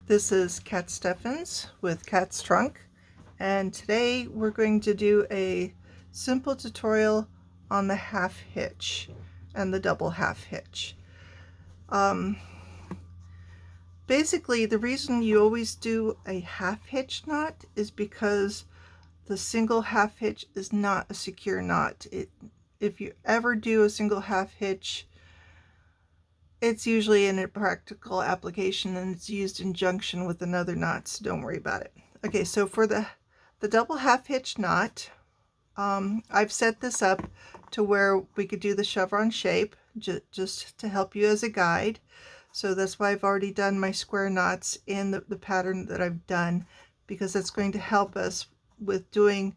This is Kat Steffens with Kat's Trunk, and today we're going to do a simple tutorial on the half hitch and the double half hitch. Basically, the reason you always do a half hitch knot is because the single half hitch is not a secure knot. If you ever do a single half hitch, it's usually in a practical application and it's used in junction with another knot, so don't worry about it. Okay, so for the double half hitch knot, I've set this up to where we could do the chevron shape just to help you as a guide. So that's why I've already done my square knots in the pattern that I've done, because that's going to help us with doing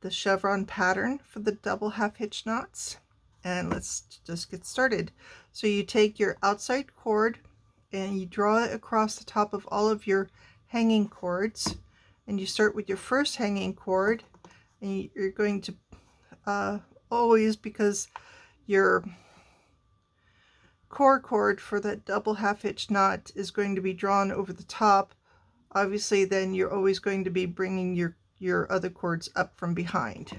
the chevron pattern for the double half hitch knots. And let's just get started. So you take your outside cord and you draw it across the top of all of your hanging cords, and you start with your first hanging cord, and you're going to always, because your cord for the double half hitch knot is going to be drawn over the top, obviously then you're always going to be bringing your other cords up from behind.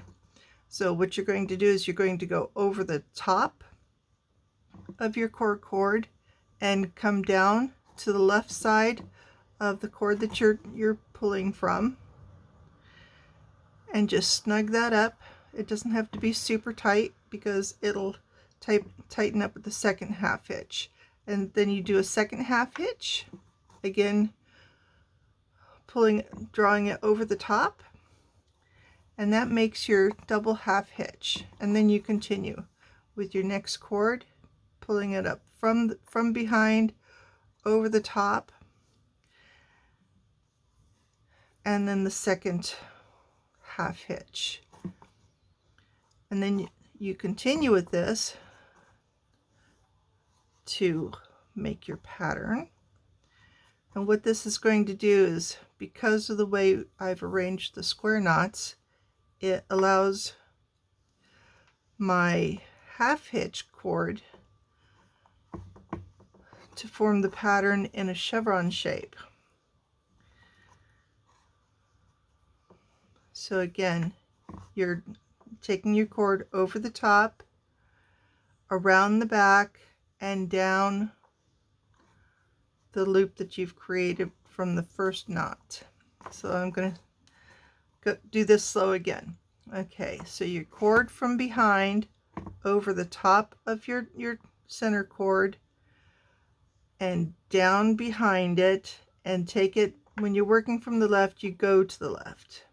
So what you're going to do is you're going to go over the top of your cord and come down to the left side of the cord that you're pulling from, and just snug that up. It doesn't have to be super tight because it'll tighten up with the second half hitch. And then you do a second half hitch, again drawing it over the top, and that makes your double half hitch. And then you continue with your next cord, pulling it up from behind over the top, and then the second half hitch. And then you continue with this to make your pattern. And what this is going to do is, because of the way I've arranged the square knots, it allows my half hitch cord to form the pattern in a chevron shape. So again, you're taking your cord over the top, around the back, and down the loop that you've created from the first knot. So I'm going to do this slow again. Okay, so your cord from behind over the top of your center cord and down behind it, and take it, when you're working from the left, you go to the left.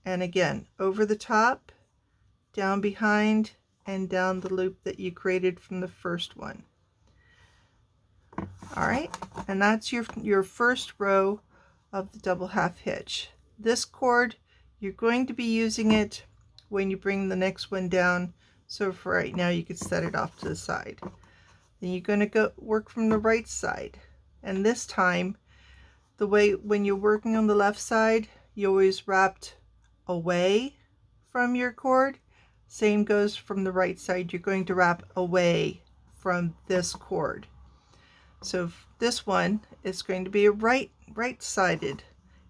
And again, over the top, down behind, and down the loop that you created from the first one. All right, and that's your first row of the double half hitch. This cord, you're going to be using it when you bring the next one down, so for right now you could set it off to the side. Then you're going to go work from the right side, and this time, the way when you're working on the left side, you always wrapped away from your cord. Same goes from the right side, you're going to wrap away from this cord. So this one is going to be a right-sided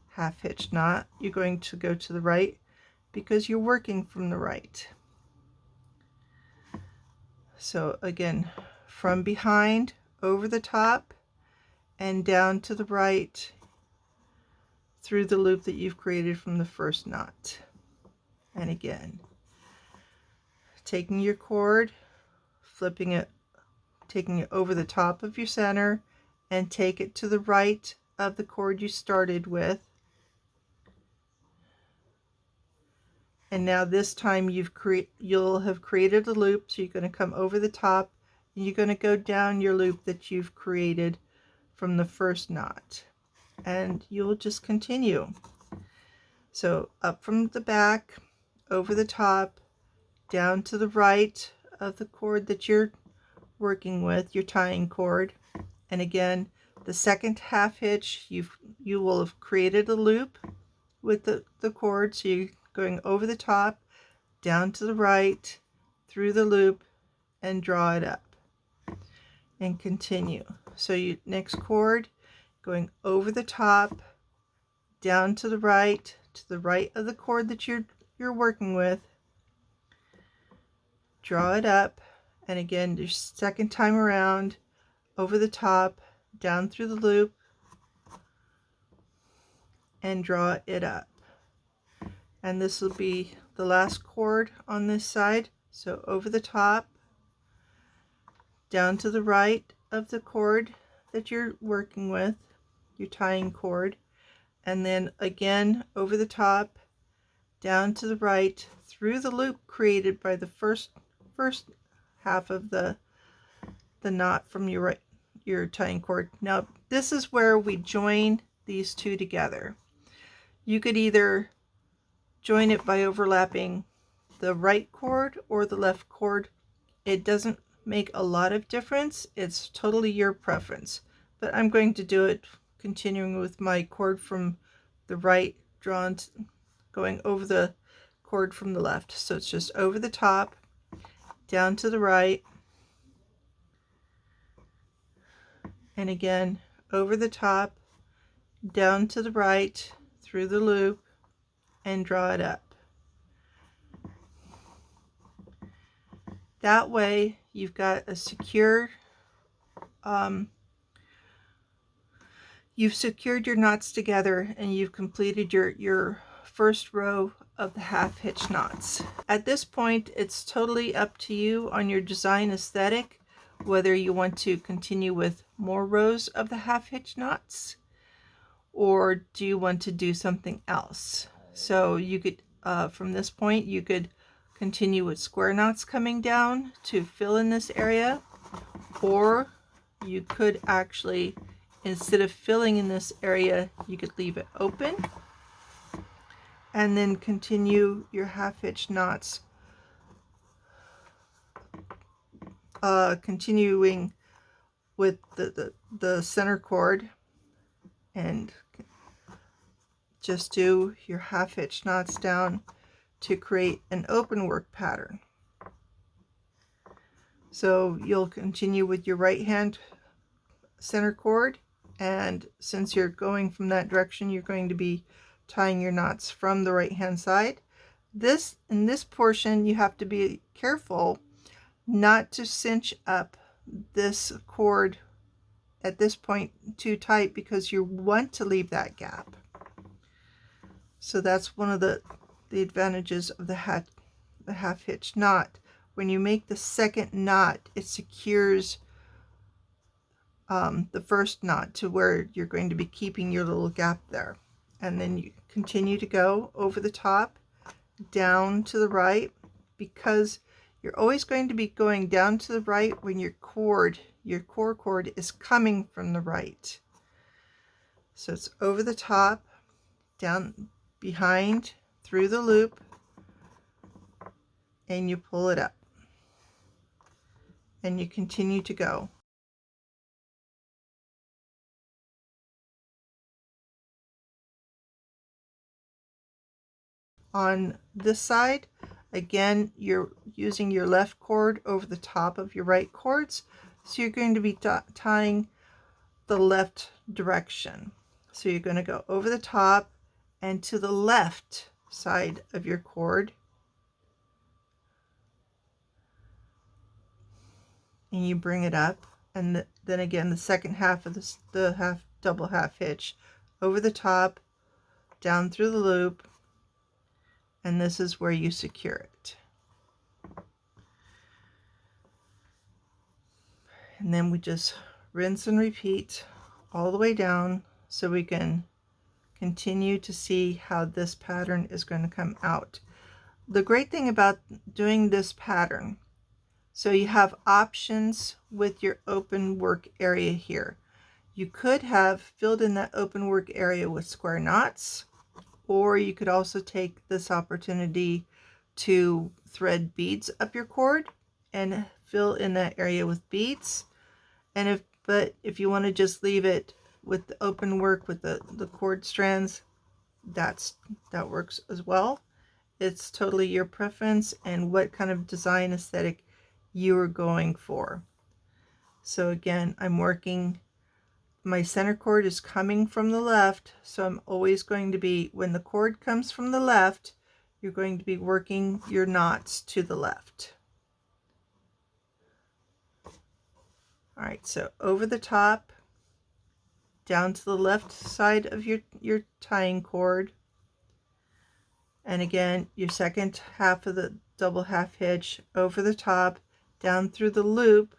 half hitch knot. You're going to go to the right because you're working from the right. So again, from behind, over the top, and down to the right through the loop that you've created from the first knot. And again, taking your cord, flipping it, taking it over the top of your center, and take it to the right of the cord you started with. And now this time you'll have created a loop, so you're going to come over the top, and you're going to go down your loop that you've created from the first knot, and you'll just continue. So up from the back, over the top, down to the right of the cord that you're working with, your tying cord. And again, the second half hitch, you will have created a loop with the cord, so you're going over the top, down to the right, through the loop, and draw it up. and continue. So you next cord, going over the top, down to the right of the cord that you're working with. Draw it up, and again, your second time around, over the top, down through the loop, and draw it up. And this will be the last cord on this side. So over the top, down to the right of the cord that you're working with, your tying cord, and then again over the top, down to the right, through the loop created by the first half of the knot from your tying cord. Now this is where we join these two together. You could either join it by overlapping the right cord or the left cord. It doesn't make a lot of difference. It's totally your preference, but I'm going to do it continuing with my cord from the right drawn going over the cord from the left. So it's just over the top, down to the right, and again over the top, down to the right, through the loop, and draw it up. That way you've got a secure, you've secured your knots together, and you've completed your first row of the half hitch knots. At this point, it's totally up to you on your design aesthetic, whether you want to continue with more rows of the half hitch knots, or do you want to do something else. So you could, from this point, you could continue with square knots coming down to fill in this area, or you could actually, instead of filling in this area, you could leave it open and then continue your half hitch knots, continuing with the center cord, and just do your half hitch knots down to create an open work pattern. So you'll continue with your right hand center cord, and since you're going from that direction, you're going to be tying your knots from the right hand side. In this portion, you have to be careful not to cinch up this cord at this point too tight, because you want to leave that gap. So that's one of the advantages of the half hitch knot. When you make the second knot, it secures the first knot to where you're going to be keeping your little gap there. And then you continue to go over the top, down to the right, because you're always going to be going down to the right when your core cord is coming from the right. So it's over the top, down behind, through the loop, and you pull it up, and you continue to go. On this side, again, you're using your left cord over the top of your right cords, so you're going to be tying the left direction. So you're going to go over the top and to the left side of your cord, and you bring it up, and then again the second half of the double half hitch, over the top, down through the loop, and this is where you secure it. And then we just rinse and repeat all the way down, so we can continue to see how this pattern is going to come out. The great thing about doing this pattern, so you have options with your open work area here. You could have filled in that open work area with square knots, or you could also take this opportunity to thread beads up your cord and fill in that area with beads. And if you want to just leave it with the open work with the cord strands, that works as well. It's totally your preference and what kind of design aesthetic you are going for. So again, I'm working, my center cord is coming from the left, so I'm always going to be, when the cord comes from the left, you're going to be working your knots to the left. All right, so over the top, down to the left side of your tying cord, and again your second half of the double half hitch over the top, down through the loop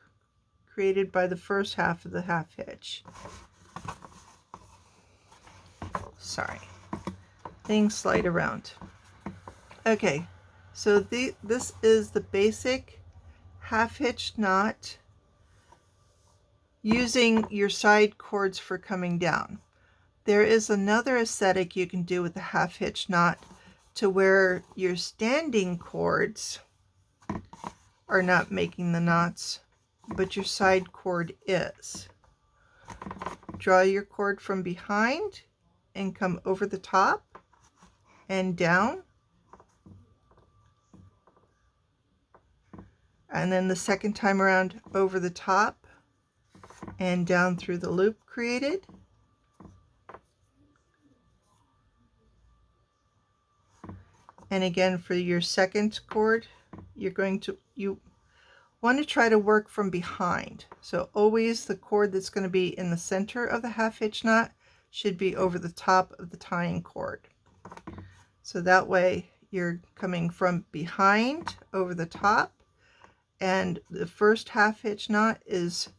created by the first half of the half hitch. Sorry, things slide around. Okay, so this is the basic half hitch knot using your side cords for coming down. There is another aesthetic you can do with the half hitch knot to where your standing cords are not making the knots, but your side cord is. Draw your cord from behind and come over the top and down. And then the second time around over the top and down through the loop created. And again for your second cord, you want to try to work from behind. So always the cord that's going to be in the center of the half hitch knot should be over the top of the tying cord. So that way you're coming from behind over the top, and the first half hitch knot is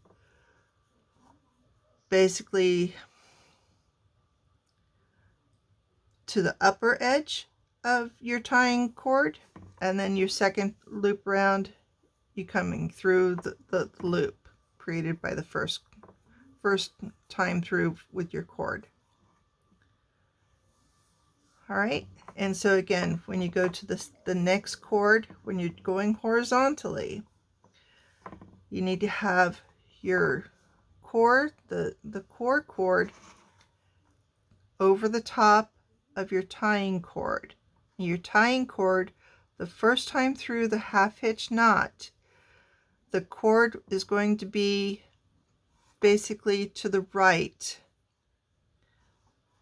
basically to the upper edge of your tying cord, and then your second loop round, you coming through the loop created by the first time through with your cord. All right, and so again, when you go to the next cord, when you're going horizontally, you need to have your cord, the core cord, over the top of your tying cord. Your tying cord, the first time through the half hitch knot, the cord is going to be basically to the right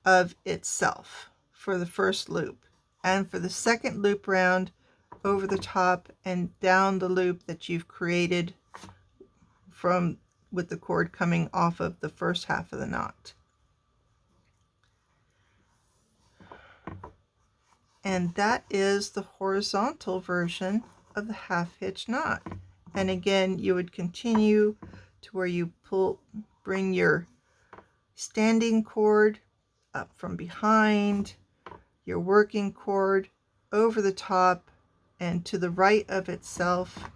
of itself for the first loop, and for the second loop round, over the top and down the loop that you've created from with the cord coming off of the first half of the knot. And that is the horizontal version of the half hitch knot. And again, you would continue to where you bring your standing cord up from behind, your working cord over the top and to the right of itself.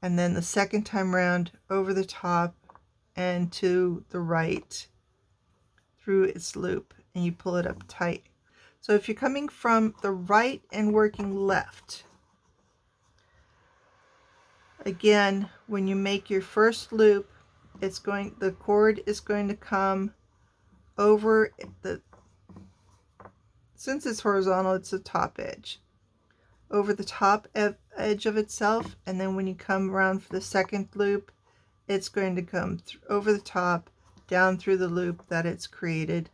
And then the second time round over the top and to the right through its loop, and you pull it up tight. So if you're coming from the right and working left, again, when you make your first loop, the cord is going to come over since it's horizontal, it's the top edge, over the top edge of itself, and then when you come around for the second loop, it's going to come over the top, down through the loop that it's created,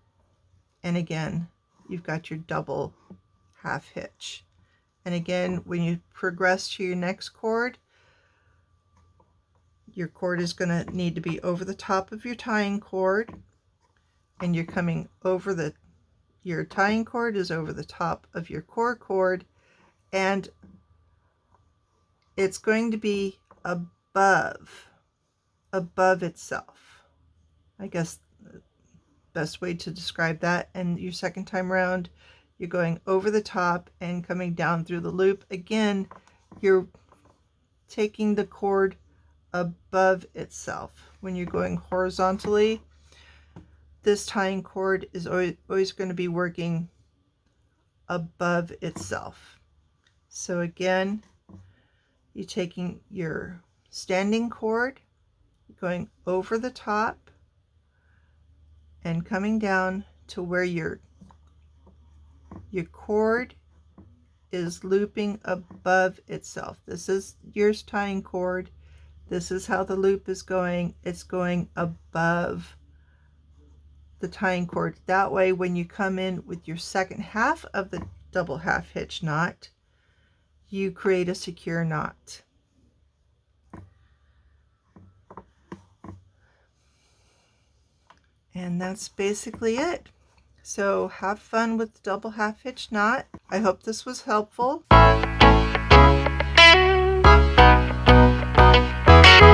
and again you've got your double half hitch. And again, when you progress to your next cord, your cord is going to need to be over the top of your tying cord, and you're coming over your tying cord is over the top of your core cord, and it's going to be above itself. I guess the best way to describe that. And your second time around, you're going over the top and coming down through the loop. Again, you're taking the cord above itself. When you're going horizontally, this tying cord is always going to be working above itself. So again, you're taking your standing cord, going over the top and coming down to where your cord is looping above itself. This is your tying cord. This is how the loop is going. It's going above the tying cord. That way, when you come in with your second half of the double half hitch knot, you create a secure knot. And that's basically it. So have fun with the double half hitch knot. I hope this was helpful.